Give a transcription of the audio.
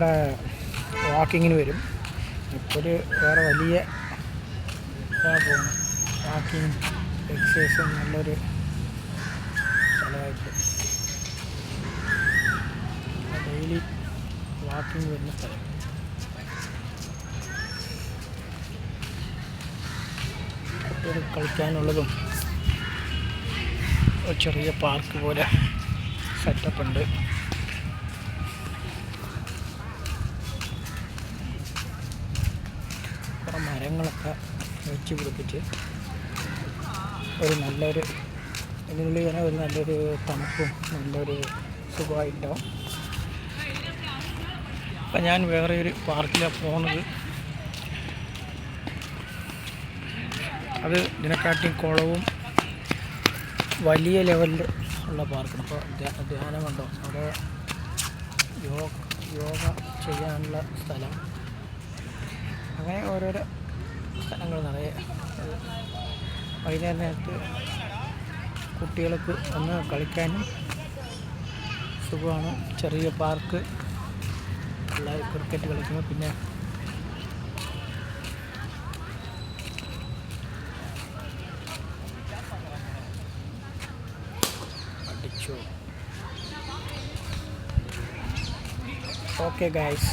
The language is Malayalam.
ഇവിടെ വാക്കിങ്ങിന് വരും. ഇപ്പോൾ ഒരു വേറെ വലിയ പോകുന്നു. വാക്കിങ് എക്സസൈസും നല്ലൊരു സ്ഥലമായിട്ട് ഡെയിലി വാക്കിങ് വരുന്ന സ്ഥലം. കുട്ടികൾ കളിക്കാനുള്ളതും ഒരു ചെറിയ പാർക്ക് പോലെ സെറ്റപ്പ് ഉണ്ട്. കുറേ മരങ്ങളൊക്കെ വെച്ച് പിടിപ്പിച്ച് ഒരു നല്ലൊരു ഇതിനുള്ളിൽ തന്നെ ഒരു നല്ലൊരു തണുപ്പും നല്ലൊരു സുഖമായിട്ടുണ്ടാവും. അപ്പം ഞാൻ വേറെ ഒരു പാർക്കിലാണ് പോകുന്നത്. അത് ഇതിനെക്കാട്ടിയും കുളവും വലിയ ലെവലിൽ ഉള്ള പാർക്കാണ്. അപ്പോൾ ധ്യാനം കണ്ടോ, അവിടെ യോഗ ചെയ്യാനുള്ള സ്ഥലം, അങ്ങനെ ഓരോരോ സ്ഥലങ്ങൾ നിറയെ. വൈകുന്നേരം നേരത്ത് കുട്ടികൾക്ക് ഒന്ന് കളിക്കാനും സുഖമാണ്. ചെറിയ പാർക്ക്, പിള്ളേർ ക്രിക്കറ്റ് കളിക്കുന്നു. പിന്നെ അടിച്ചു. Okay guys.